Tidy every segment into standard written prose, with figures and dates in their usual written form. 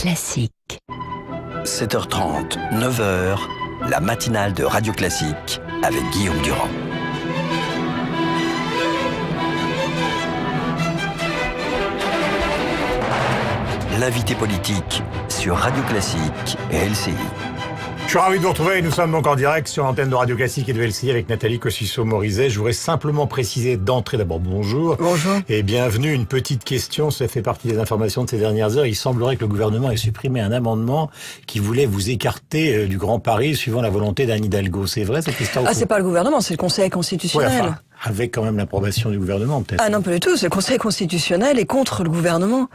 Classique. 7h30, 9h, la matinale de Radio Classique avec Guillaume Durand. L'invité politique sur Radio Classique et LCI. Je suis ravi de vous retrouver. Nous sommes donc en direct sur l'antenne de Radio Classique et de LCI avec Nathalie Kosciusko-Morizet. Je voudrais simplement préciser d'entrée d'abord bonjour. Bonjour. Et bienvenue. Une petite question, ça fait partie des informations de ces dernières heures. Il semblerait que le gouvernement ait supprimé un amendement qui voulait vous écarter du Grand Paris suivant la volonté d'Anne Hidalgo. C'est vrai cette histoire? Ah, c'est pas le gouvernement, c'est le Conseil constitutionnel. Ouais, enfin, avec quand même l'approbation du gouvernement, peut-être. Ah non, pas du tout. C'est le Conseil constitutionnel et contre le gouvernement.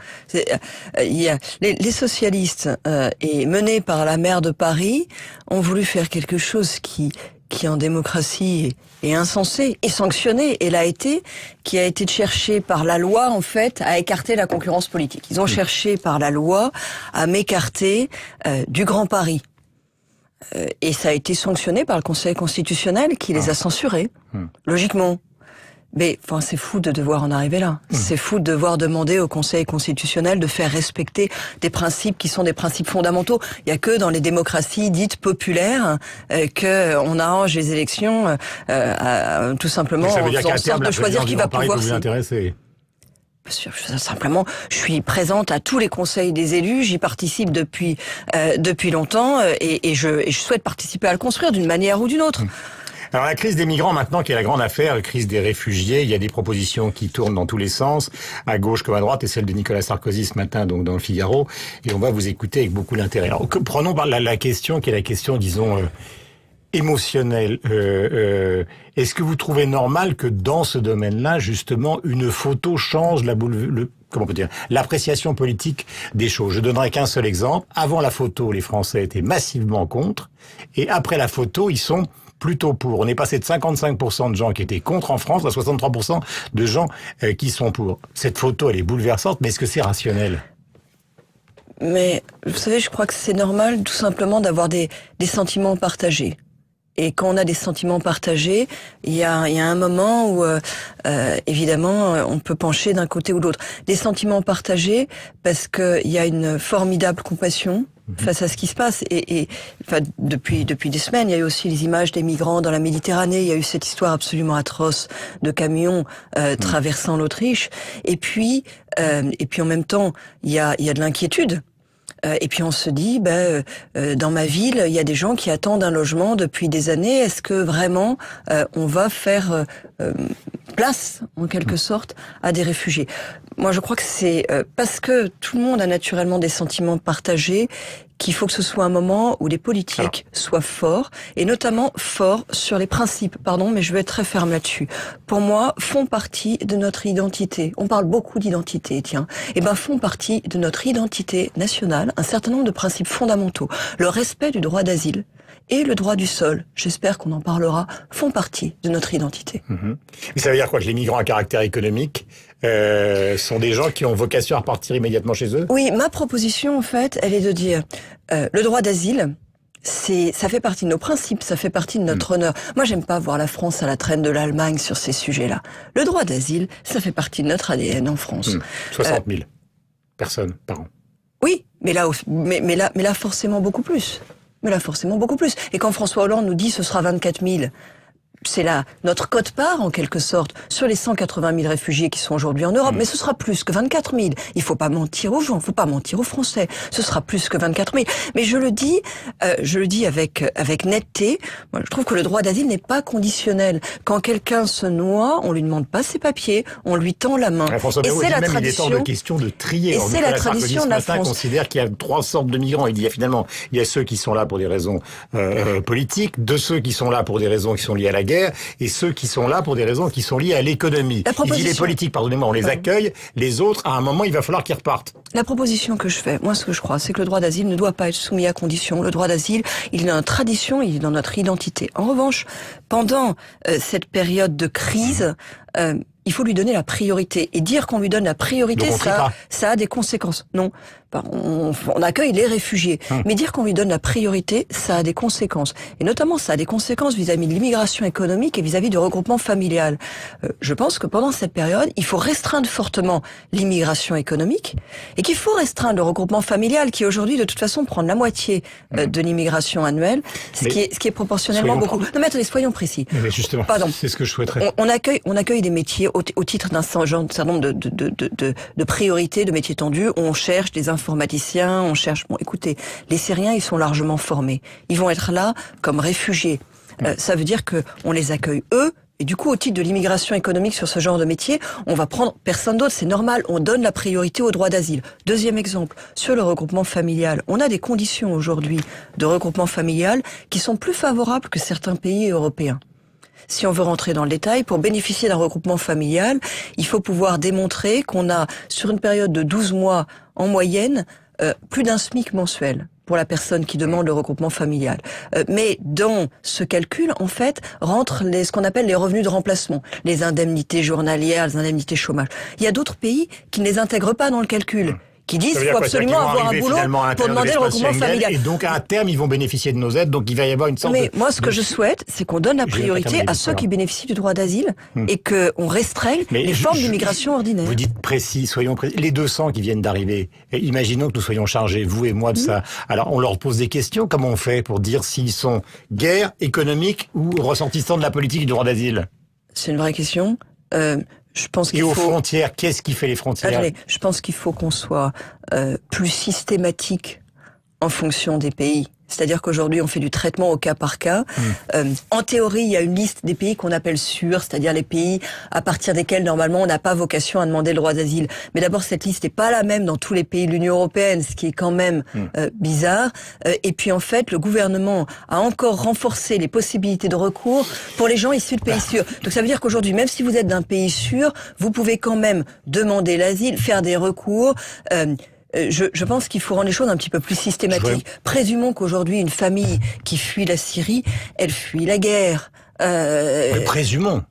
Les socialistes, et menés par la maire de Paris, ont voulu faire quelque chose qui en démocratie est insensé et sanctionné, et l'a été, qui a été de chercher par la loi, en fait, à écarter la concurrence politique. Ils ont cherché par la loi à m'écarter du Grand Paris. Et ça a été sanctionné par le Conseil constitutionnel qui les a censurés, logiquement. Mais enfin, c'est fou de devoir en arriver là. C'est fou de devoir demander au Conseil constitutionnel de faire respecter des principes qui sont des principes fondamentaux. Il y a que dans les démocraties dites populaires que on arrange les élections tout simplement en faisant en sorte de choisir qui va pouvoir. Simplement, je suis présente à tous les conseils des élus, j'y participe depuis longtemps et je souhaite participer à le construire d'une manière ou d'une autre. Alors la crise des migrants maintenant qui est la grande affaire, la crise des réfugiés, il y a des propositions qui tournent dans tous les sens, à gauche comme à droite, et celle de Nicolas Sarkozy ce matin donc dans le Figaro, et on va vous écouter avec beaucoup d'intérêt. Alors prenons par la question qui est la question, disons, émotionnelle. Est-ce que vous trouvez normal que dans ce domaine-là, justement, une photo change comment on peut dire, l'appréciation politique des choses? Je donnerai qu'un seul exemple. Avant la photo, les Français étaient massivement contre, et après la photo, ils sont plutôt pour. On est passé de 55% de gens qui étaient contre en France à 63% de gens qui sont pour. Cette photo, elle est bouleversante, mais est-ce que c'est rationnel? Mais, vous savez, je crois que c'est normal tout simplement d'avoir des sentiments partagés. Et quand on a des sentiments partagés, il y a un moment où, évidemment, on peut pencher d'un côté ou de l'autre. Des sentiments partagés parce que il y a une formidable compassion face à ce qui se passe. Et enfin, depuis des semaines, il y a eu aussi les images des migrants dans la Méditerranée. Il y a eu cette histoire absolument atroce de camions traversant l'Autriche. Et puis en même temps, il y a de l'inquiétude. Et puis on se dit, dans ma ville, il y a des gens qui attendent un logement depuis des années. Est-ce que vraiment on va faire place, en quelque sorte, à des réfugiés? Moi, je crois que c'est parce que tout le monde a naturellement des sentiments partagés qu'il faut que ce soit un moment où les politiques soient forts, et notamment forts sur les principes. Pardon, mais je vais être très ferme là-dessus. Pour moi, font partie de notre identité. On parle beaucoup d'identité, tiens. Font partie de notre identité nationale un certain nombre de principes fondamentaux. Le respect du droit d'asile et le droit du sol, j'espère qu'on en parlera, font partie de notre identité. Mais ça veut dire quoi? Que les migrants à caractère économique sont des gens qui ont vocation à repartir immédiatement chez eux? Oui, ma proposition, en fait, elle est de dire le droit d'asile, ça fait partie de nos principes, ça fait partie de notre honneur. Moi, j'aime pas voir la France à la traîne de l'Allemagne sur ces sujets-là. Le droit d'asile, ça fait partie de notre ADN en France. 60 000 personnes par an. Oui, mais là forcément beaucoup plus. Et quand François Hollande nous dit ce sera 24 000, c'est là notre quote-part, en quelque sorte, sur les 180 000 réfugiés qui sont aujourd'hui en Europe. Mais ce sera plus que 24 000. Il faut pas mentir aux gens, il faut pas mentir aux Français. Ce sera plus que 24 000. Mais je le dis avec netteté. Moi, je trouve que le droit d'asile n'est pas conditionnel. Quand quelqu'un se noie, on lui demande pas ses papiers, on lui tend la main. François Bayrou dit même il est hors de question de trier. Et c'est la tradition de la France. Considère qu'il y a 3 sortes de migrants. Il dit il y a ceux qui sont là pour des raisons politiques, ceux qui sont là pour des raisons qui sont liées à la guerre, et ceux qui sont là pour des raisons qui sont liées à l'économie. Il dit les politiques, pardonnez-moi, on les accueille, les autres, à un moment, il va falloir qu'ils repartent. La proposition que je fais, moi ce que je crois, c'est que le droit d'asile ne doit pas être soumis à condition. Le droit d'asile, il est dans notre tradition, il est dans notre identité. En revanche, pendant cette période de crise, il faut lui donner la priorité. Et dire qu'on lui donne la priorité, ça a des conséquences. Non. on accueille les réfugiés. Mais dire qu'on lui donne la priorité, ça a des conséquences. Et notamment, ça a des conséquences vis-à-vis de l'immigration économique et vis-à-vis du regroupement familial. Je pense que pendant cette période, il faut restreindre fortement l'immigration économique et qu'il faut restreindre le regroupement familial qui aujourd'hui, de toute façon, prend la moitié de l'immigration annuelle, ce qui est proportionnellement beaucoup. Non mais attendez, soyons précis. Mais justement, c'est ce que je souhaiterais. On accueille des métiers au titre d'un certain nombre de priorités, de métiers tendus. On cherche des informaticiens, on cherche... Bon, écoutez, les Syriens, ils sont largement formés. Ils vont être là comme réfugiés. Ça veut dire que on les accueille eux. Et du coup, au titre de l'immigration économique sur ce genre de métier, on va prendre personne d'autre, c'est normal, on donne la priorité au droit d'asile. Deuxième exemple, sur le regroupement familial, on a des conditions aujourd'hui de regroupement familial qui sont plus favorables que certains pays européens. Si on veut rentrer dans le détail, pour bénéficier d'un regroupement familial, il faut pouvoir démontrer qu'on a, sur une période de 12 mois en moyenne, plus d'un SMIC mensuel pour la personne qui demande le regroupement familial. Mais dans ce calcul, en fait, rentrent ce qu'on appelle les revenus de remplacement, les indemnités journalières, les indemnités chômage. Il y a d'autres pays qui ne les intègrent pas dans le calcul, qui disent qu'il faut absolument avoir un boulot pour demander le regroupement familial. Et donc, à terme, ils vont bénéficier de nos aides, donc il va y avoir une sorte Mais moi, ce que je souhaite, c'est qu'on donne la priorité à ceux qui bénéficient du droit d'asile et qu'on restreigne les formes d'immigration ordinaire. Vous dites précis, soyons précis. Les 200 qui viennent d'arriver, imaginons que nous soyons chargés, vous et moi, de ça. Alors, on leur pose des questions. Comment on fait pour dire s'ils sont guerre, économique ou ressortissants de la politique du droit d'asile? C'est une vraie question. Je pense Et aux frontières, qu'est-ce qui fait les frontières? Allez, je pense qu'il faut qu'on soit plus systématique en fonction des pays. C'est-à-dire qu'aujourd'hui, on fait du traitement au cas par cas. En théorie, il y a une liste des pays qu'on appelle sûrs, c'est-à-dire les pays à partir desquels, normalement, on n'a pas vocation à demander le droit d'asile. Mais d'abord, cette liste n'est pas la même dans tous les pays de l'Union européenne, ce qui est quand même bizarre. Et puis, en fait, le gouvernement a encore renforcé les possibilités de recours pour les gens issus de pays sûrs. Donc, ça veut dire qu'aujourd'hui, même si vous êtes d'un pays sûr, vous pouvez quand même demander l'asile, faire des recours. Je pense qu'il faut rendre les choses un petit peu plus systématiques. Présumons qu'aujourd'hui, une famille qui fuit la Syrie, elle fuit la guerre. Présumons.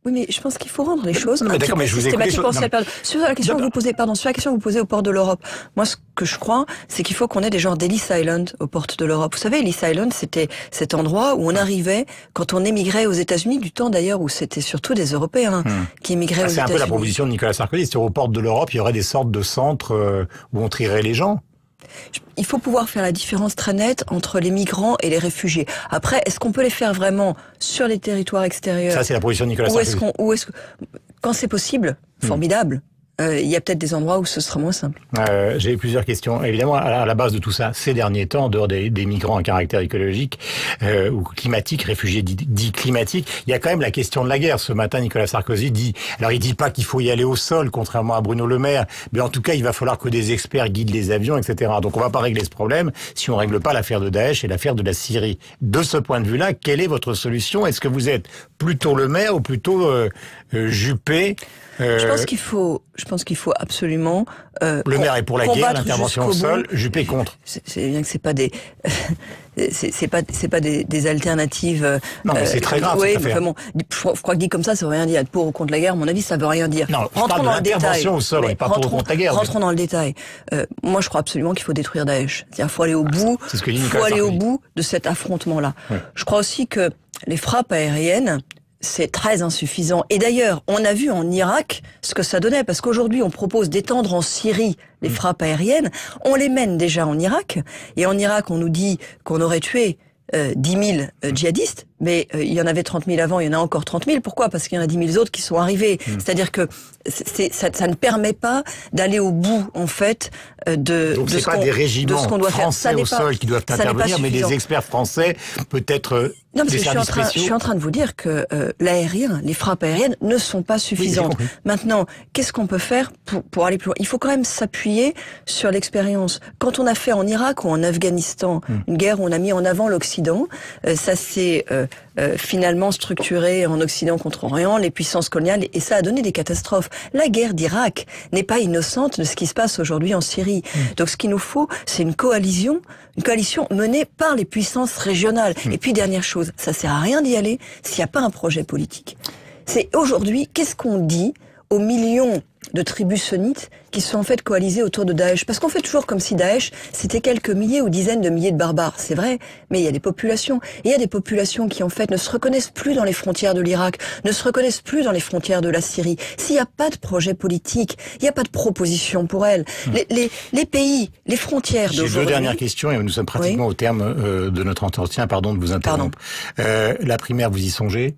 Oui, mais je pense qu'il faut rendre les choses un petit peu mais systématiques. Sur la question que vous posez, sur la question que vous posez aux portes de l'Europe, moi, ce que je crois, c'est qu'il faut qu'on ait des genres d'Ellis Island aux portes de l'Europe. Vous savez, Ellis Island, c'était cet endroit où on arrivait quand on émigrait aux États-Unis, du temps d'ailleurs où c'était surtout des Européens qui émigraient aux États-Unis. C'est un peu la proposition de Nicolas Sarkozy. Sur aux portes de l'Europe, il y aurait des sortes de centres où on trierait les gens. Il faut pouvoir faire la différence très nette entre les migrants et les réfugiés. Après, est-ce qu'on peut les faire vraiment sur les territoires extérieurs? Ça, c'est la position de Nicolas Sarkozy. Quand c'est possible, formidable. Il y a peut-être des endroits où ce sera moins simple. J'ai plusieurs questions. Évidemment, à la base de tout ça, ces derniers temps, en dehors des migrants à caractère écologique ou climatique, réfugiés dits climatiques, il y a quand même la question de la guerre. Ce matin, Nicolas Sarkozy dit, alors il dit pas qu'il faut y aller au sol, contrairement à Bruno Le Maire, mais en tout cas, il va falloir que des experts guident les avions, etc. Donc on va pas régler ce problème si on règle pas l'affaire de Daesh et l'affaire de la Syrie. De ce point de vue-là, quelle est votre solution? Est-ce que vous êtes plutôt Le Maire ou plutôt Juppé? Je pense qu'il faut absolument Le Maire est pour la guerre, l'intervention au sol, Juppé contre. C'est bien que c'est pas des c'est pas des alternatives. Non, mais c'est très grave. Oui, bon, je crois que dit comme ça veut rien dire. Être pour ou contre la guerre, à mon avis, ça veut rien dire. Non, rentrons dans le détail. Au sol, pas pour ou contre la guerre. Rentrons dans le détail. Moi, je crois absolument qu'il faut détruire Daesh. C'est-à-dire, faut aller au bout. C'est ce que dit faut aller au bout de cet affrontement-là. Oui. Je crois aussi que les frappes aériennes, c'est très insuffisant. Et d'ailleurs, on a vu en Irak ce que ça donnait, parce qu'aujourd'hui, on propose d'étendre en Syrie les frappes aériennes. On les mène déjà en Irak. Et en Irak, on nous dit qu'on aurait tué 10 000 djihadistes, mais il y en avait 30 000 avant, il y en a encore 30 000. Pourquoi? Parce qu'il y en a 10 000 autres qui sont arrivés. C'est-à-dire que ça ne permet pas d'aller au bout, en fait, Donc c'est pas des régiments français au sol qui doivent intervenir, mais des experts français, peut-être non, parce des que services spéciaux. Je suis en train de vous dire que l'aérien, les frappes aériennes ne sont pas suffisantes. Oui, maintenant, qu'est-ce qu'on peut faire pour aller plus loin? Il faut quand même s'appuyer sur l'expérience. Quand on a fait en Irak ou en Afghanistan une guerre où on a mis en avant l'Occident, ça s'est finalement structuré en Occident contre Orient, les puissances coloniales, et ça a donné des catastrophes. La guerre d'Irak n'est pas innocente de ce qui se passe aujourd'hui en Syrie. Donc ce qu'il nous faut, c'est une coalition menée par les puissances régionales. Et puis dernière chose, ça sert à rien d'y aller s'il n'y a pas un projet politique. C'est aujourd'hui, qu'est-ce qu'on dit aux millions de tribus sunnites qui sont en fait coalisées autour de Daesh. Parce qu'on fait toujours comme si Daesh, c'était quelques milliers ou dizaines de milliers de barbares. C'est vrai, mais il y a des populations. Et il y a des populations qui en fait ne se reconnaissent plus dans les frontières de l'Irak, ne se reconnaissent plus dans les frontières de la Syrie. S'il n'y a pas de projet politique, il n'y a pas de proposition pour elles. Les pays, les frontières d'aujourd'hui... J'ai deux dernières questions et nous sommes pratiquement au terme de notre entretien. Pardon de vous interrompre. La primaire, vous y songez?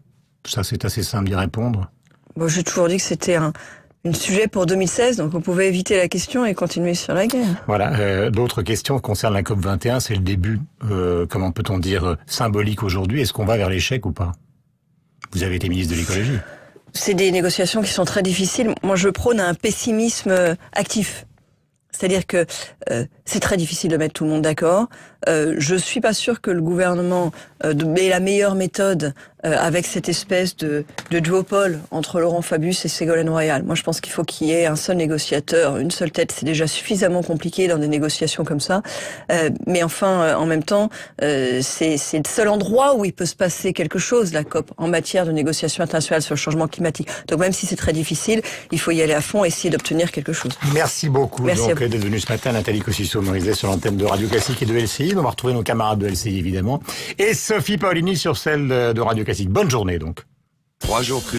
Ça, c'est assez simple d'y répondre. Bon, j'ai toujours dit que c'était un sujet pour 2016, donc on pouvait éviter la question et continuer sur la guerre. Voilà. D'autres questions concernent la COP21. C'est le début, comment peut-on dire, symbolique aujourd'hui. Est-ce qu'on va vers l'échec ou pas? Vous avez été ministre de l'écologie. C'est des négociations qui sont très difficiles. Moi, je prône un pessimisme actif. C'est-à-dire que c'est très difficile de mettre tout le monde d'accord. Je suis pas sûr que le gouvernement ait la meilleure méthode avec cette espèce de duopole entre Laurent Fabius et Ségolène Royal. Moi, je pense qu'il faut qu'il y ait un seul négociateur, une seule tête. C'est déjà suffisamment compliqué dans des négociations comme ça. Mais enfin, en même temps, c'est le seul endroit où il peut se passer quelque chose, la COP, en matière de négociation internationale sur le changement climatique. Donc même si c'est très difficile, il faut y aller à fond, essayer d'obtenir quelque chose. Merci beaucoup. Merci donc d'être venu ce matin, Nathalie Kosciusko-Morizet sur l'antenne de Radio Classique et de LCI. On va retrouver nos camarades de LCI évidemment. Et Sophie Paolini sur celle de Radio Classique. Bonne journée donc. 3 jours plus